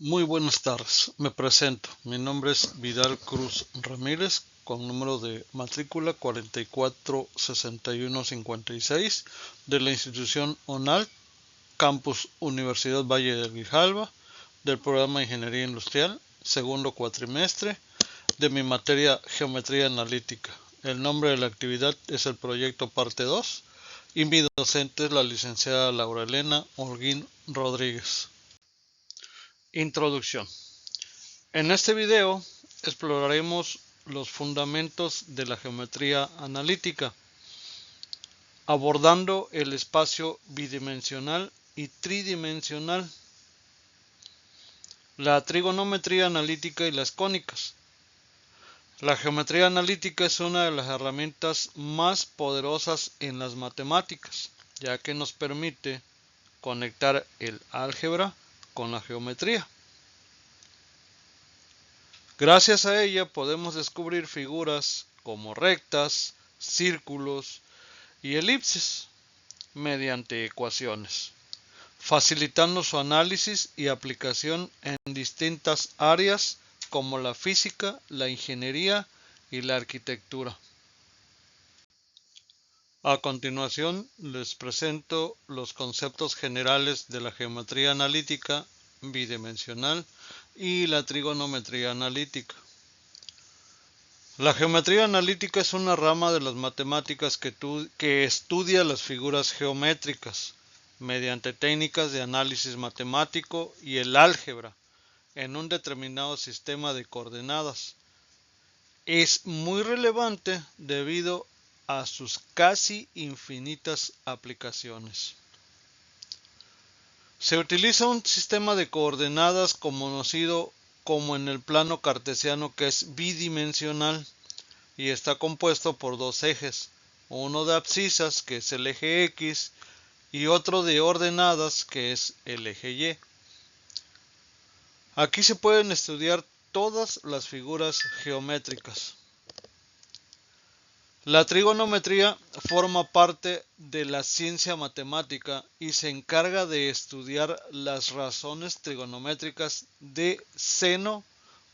Muy buenas tardes, me presento. Mi nombre es Vidal Cruz Ramírez, con número de matrícula 446156 de la institución ONAL, Campus Universidad Valle de Grijalva, del programa de Ingeniería Industrial, segundo cuatrimestre, de mi materia Geometría Analítica. El nombre de la actividad es el proyecto parte 2 y mi docente es la licenciada Laura Elena Holguín Rodríguez. Introducción. En este video exploraremos los fundamentos de la geometría analítica, abordando el espacio bidimensional y tridimensional, la trigonometría analítica y las cónicas. La geometría analítica es una de las herramientas más poderosas en las matemáticas, ya que nos permite conectar el álgebra con la geometría. Gracias a ella podemos descubrir figuras como rectas, círculos y elipses mediante ecuaciones, facilitando su análisis y aplicación en distintas áreas como la física, la ingeniería y la arquitectura. A continuación les presento los conceptos generales de la geometría analítica bidimensional y la trigonometría analítica. La geometría analítica es una rama de las matemáticas que estudia las figuras geométricas mediante técnicas de análisis matemático y el álgebra en un determinado sistema de coordenadas. Es muy relevante debido a sus casi infinitas aplicaciones. Se utiliza un sistema de coordenadas conocido como en el plano cartesiano, que es bidimensional y está compuesto por dos ejes, uno de abscisas, que es el eje X, y otro de ordenadas, que es el eje Y. Aquí se pueden estudiar todas las figuras geométricas. La trigonometría forma parte de la ciencia matemática y se encarga de estudiar las razones trigonométricas de seno,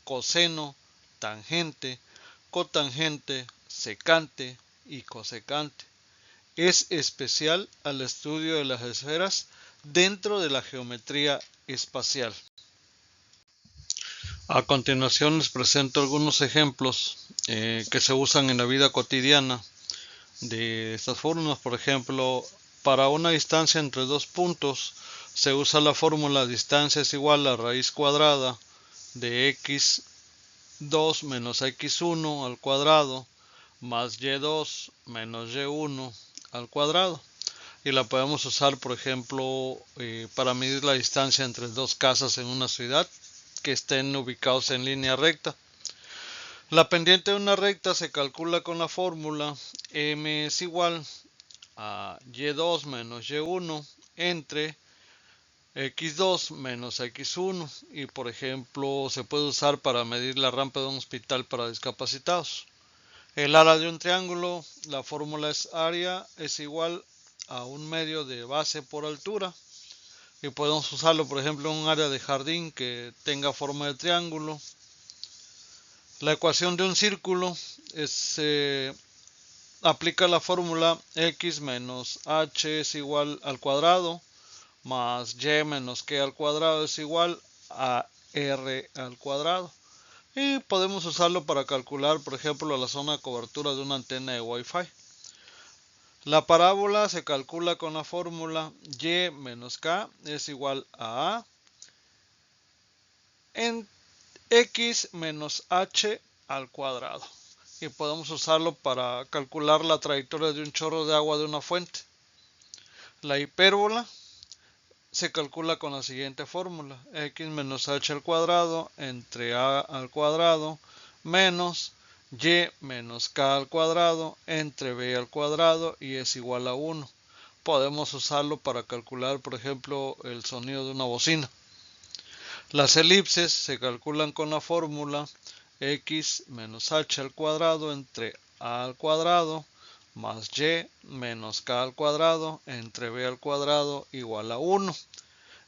coseno, tangente, cotangente, secante y cosecante. Es especial al estudio de las esferas dentro de la geometría espacial. A continuación les presento algunos ejemplos que se usan en la vida cotidiana de estas fórmulas. Por ejemplo, para una distancia entre dos puntos se usa la fórmula distancia es igual a raíz cuadrada de x2 menos x1 al cuadrado más y2 menos y1 al cuadrado. Y la podemos usar, por ejemplo, para medir la distancia entre dos casas en una ciudad que estén ubicados en línea recta. La pendiente de una recta se calcula con la fórmula m es igual a y2 menos y1 entre x2 menos x1, y por ejemplo se puede usar para medir la rampa de un hospital para discapacitados. El área de un triángulo, la fórmula es área es igual a un medio de base por altura, y podemos usarlo por ejemplo en un área de jardín que tenga forma de triángulo. La ecuación de un círculo aplica la fórmula x menos h es igual al cuadrado más y menos k al cuadrado es igual a r al cuadrado. Y podemos usarlo para calcular, por ejemplo, la zona de cobertura de una antena de Wi-Fi. La parábola se calcula con la fórmula y menos k es igual a en x menos h al cuadrado. Y podemos usarlo para calcular la trayectoria de un chorro de agua de una fuente. La hipérbola se calcula con la siguiente fórmula: x menos h al cuadrado entre a al cuadrado menos y menos k al cuadrado entre b al cuadrado, y es igual a 1. Podemos usarlo para calcular, por ejemplo, el sonido de una bocina. Las elipses se calculan con la fórmula x menos h al cuadrado entre a al cuadrado más y menos k al cuadrado entre b al cuadrado igual a 1.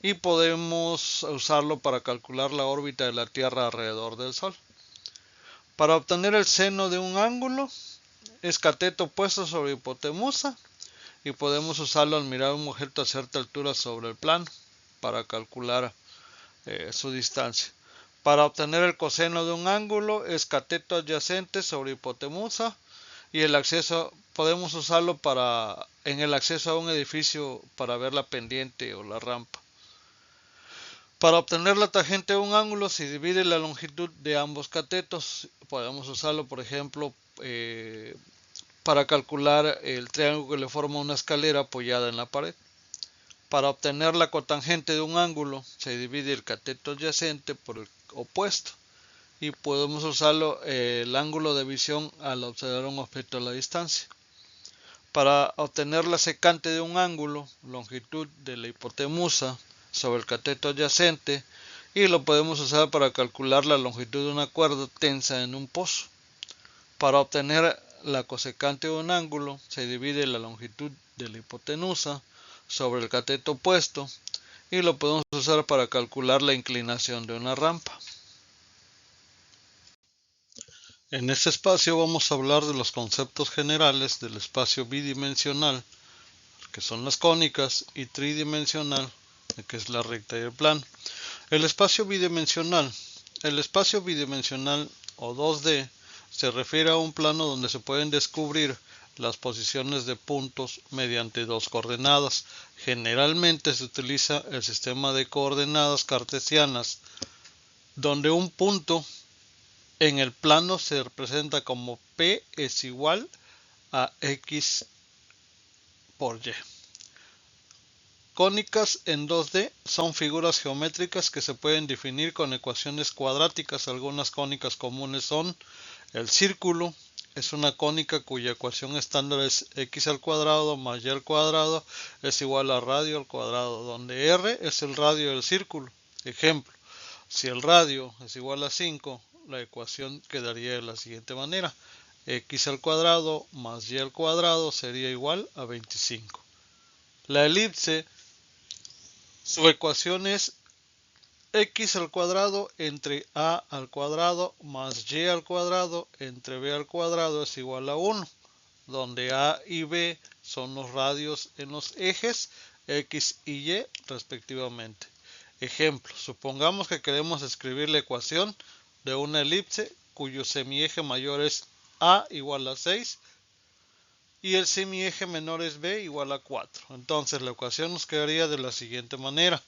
y podemos usarlo para calcular la órbita de la Tierra alrededor del Sol. Para obtener el seno de un ángulo es cateto puesto sobre hipotenusa y podemos usarlo al mirar un objeto a cierta altura sobre el plano para calcular su distancia. Para obtener el coseno de un ángulo es cateto adyacente sobre hipotenusa y el acceso podemos usarlo en el acceso a un edificio para ver la pendiente o la rampa. Para obtener la tangente de un ángulo se divide la longitud de ambos catetos. Podemos usarlo, por ejemplo, para calcular el triángulo que le forma una escalera apoyada en la pared. Para obtener la cotangente de un ángulo se divide el cateto adyacente por el opuesto y podemos usarlo el ángulo de visión al observar un objeto a la distancia. Para obtener la secante de un ángulo, longitud de la hipotenusa sobre el cateto adyacente, y lo podemos usar para calcular la longitud de una cuerda tensa en un pozo. Para obtener la cosecante de un ángulo se divide la longitud de la hipotenusa sobre el cateto opuesto y lo podemos usar para calcular la inclinación de una rampa. En este espacio vamos a hablar de los conceptos generales del espacio bidimensional, que son las cónicas, y tridimensional, que es la recta y el plano. El espacio bidimensional o 2D se refiere a un plano donde se pueden descubrir las posiciones de puntos mediante dos coordenadas. Generalmente se utiliza el sistema de coordenadas cartesianas, donde un punto en el plano se representa como P es igual a X por Y. Cónicas en 2D son figuras geométricas que se pueden definir con ecuaciones cuadráticas. Algunas cónicas comunes son el círculo. Es una cónica cuya ecuación estándar es x al cuadrado más y al cuadrado es igual a radio al cuadrado, donde r es el radio del círculo. Ejemplo, si el radio es igual a 5, la ecuación quedaría de la siguiente manera: x al cuadrado más y al cuadrado sería igual a 25. La elipse, su ecuación es x al cuadrado entre a al cuadrado más y al cuadrado entre b al cuadrado es igual a 1, donde a y b son los radios en los ejes x y y respectivamente. Ejemplo, supongamos que queremos escribir la ecuación de una elipse cuyo semieje mayor es a igual a 6 y el semieje menor es b igual a 4. Entonces la ecuación nos quedaría de la siguiente manera: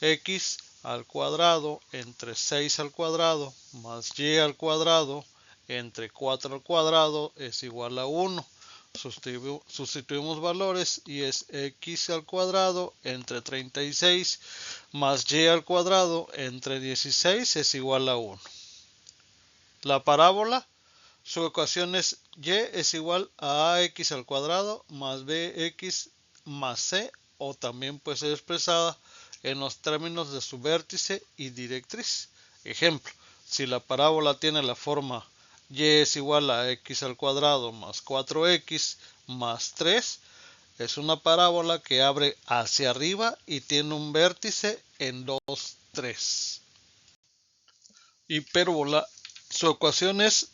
x al cuadrado entre 6 al cuadrado más y al cuadrado entre 4 al cuadrado es igual a 1. Sustituimos valores y es x al cuadrado entre 36 más y al cuadrado entre 16 es igual a 1. La parábola, su ecuación es y es igual a ax al cuadrado más bx más c, o también puede ser expresada en los términos de su vértice y directriz. Ejemplo, si la parábola tiene la forma y es igual a x al cuadrado más 4x más 3, es una parábola que abre hacia arriba y tiene un vértice en 2, 3. Hipérbola, su ecuación es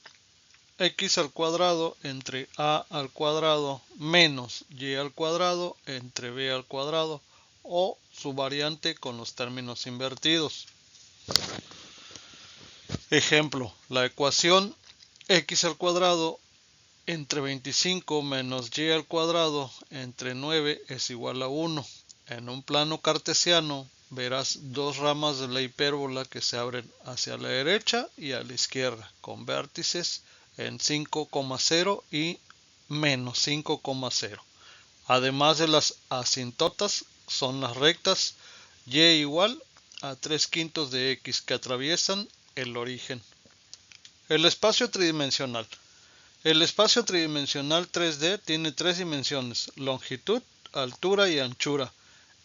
x al cuadrado entre a al cuadrado menos y al cuadrado entre b al cuadrado, o su variante con los términos invertidos. Ejemplo, la ecuación x al cuadrado entre 25 menos y al cuadrado entre 9 es igual a 1. En un plano cartesiano verás dos ramas de la hipérbola que se abren hacia la derecha y a la izquierda, con vértices en 5,0 y menos 5,0. Además de las asíntotas, son las rectas y igual a 3/5 de x que atraviesan el origen. El espacio tridimensional. El espacio tridimensional 3D tiene tres dimensiones: longitud, altura y anchura,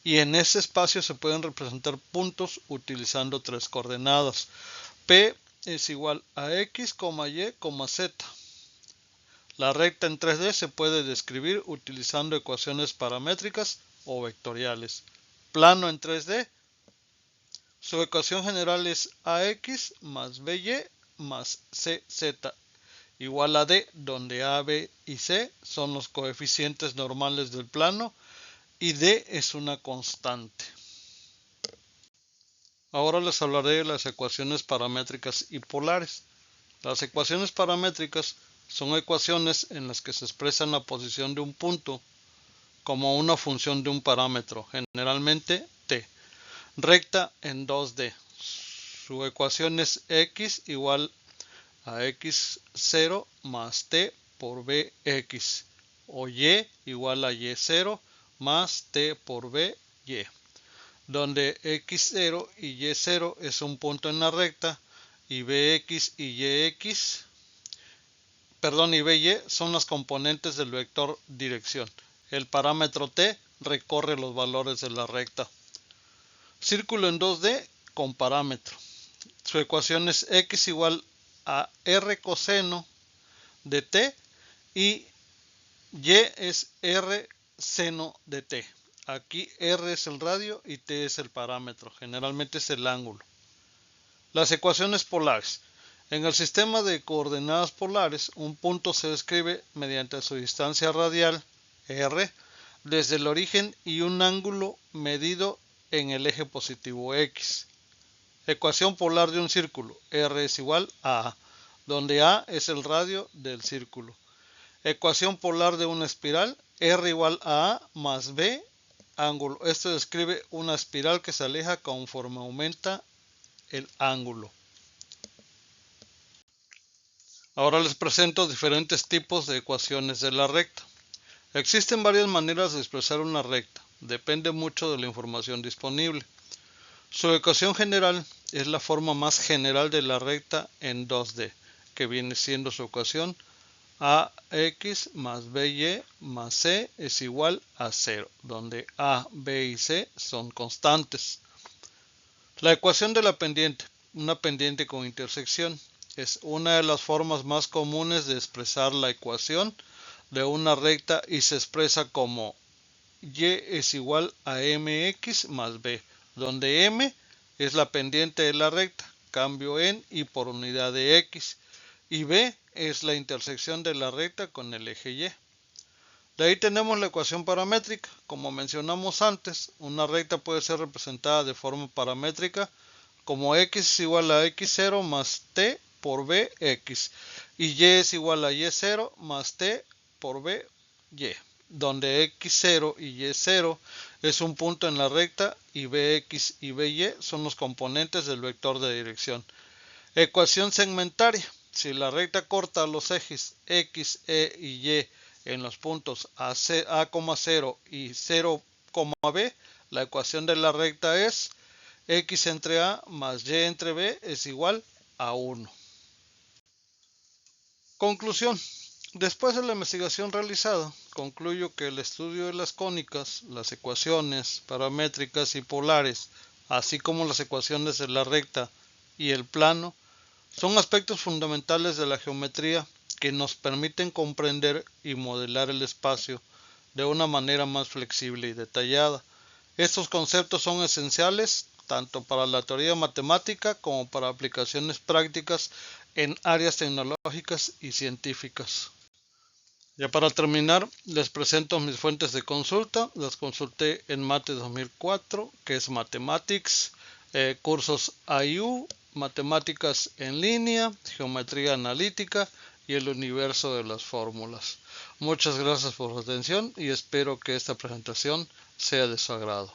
y en ese espacio se pueden representar puntos utilizando tres coordenadas. P es igual a x, y, z. La recta en 3D se puede describir utilizando ecuaciones paramétricas o vectoriales. Plano en 3D Su ecuación general es AX más BY más CZ igual a D, donde A, B y C son los coeficientes normales del plano y D es una constante. Ahora les hablaré de las ecuaciones paramétricas y polares. Las ecuaciones paramétricas son ecuaciones en las que se expresa la posición de un punto como una función de un parámetro, generalmente t, recta en 2D. Su ecuación es x igual a x0 más t por bx, o y igual a y0 más t por by, donde x0 y y0 es un punto en la recta y bx y by son las componentes del vector dirección. El parámetro t recorre los valores de la recta. Círculo en 2D con parámetro. Su ecuación es x igual a r coseno de t y y es r seno de t. Aquí r es el radio y t es el parámetro, generalmente es el ángulo. Las ecuaciones polares. En el sistema de coordenadas polares, un punto se describe mediante su distancia radial r desde el origen y un ángulo medido en el eje positivo x. Ecuación polar de un círculo. R es igual a A, donde A es el radio del círculo. Ecuación polar de una espiral. R igual a A más B ángulo. Esto describe una espiral que se aleja conforme aumenta el ángulo. Ahora les presento diferentes tipos de ecuaciones de la recta. Existen varias maneras de expresar una recta. Depende mucho de la información disponible. Su ecuación general es la forma más general de la recta en 2D, que viene siendo su ecuación AX más BY más C es igual a 0, donde A, B y C son constantes. La ecuación de la pendiente, una pendiente con intersección, es una de las formas más comunes de expresar la ecuación de una recta y se expresa como Y es igual a MX más B, donde M es la pendiente de la recta, cambio en y por unidad de X, y B es la intersección de la recta con el eje Y. De ahí tenemos la ecuación paramétrica. Como mencionamos antes, una recta puede ser representada de forma paramétrica como X es igual a X0 más T por Bx y Y es igual a Y0 más T por By, donde X0 y Y0 es un punto en la recta y Bx y By son los componentes del vector de dirección. Ecuación segmentaria. Si la recta corta los ejes X, E y Y en los puntos A,0 y 0, B, la ecuación de la recta es X entre A más Y entre B es igual a 1. Conclusión. Después de la investigación realizada, concluyo que el estudio de las cónicas, las ecuaciones paramétricas y polares, así como las ecuaciones de la recta y el plano, son aspectos fundamentales de la geometría que nos permiten comprender y modelar el espacio de una manera más flexible y detallada. Estos conceptos son esenciales tanto para la teoría matemática como para aplicaciones prácticas en áreas tecnológicas y científicas. Ya para terminar, les presento mis fuentes de consulta. Las consulté en Mate 2004, que es Mathematics, cursos IU, matemáticas en línea, geometría analítica y el universo de las fórmulas. Muchas gracias por su atención y espero que esta presentación sea de su agrado.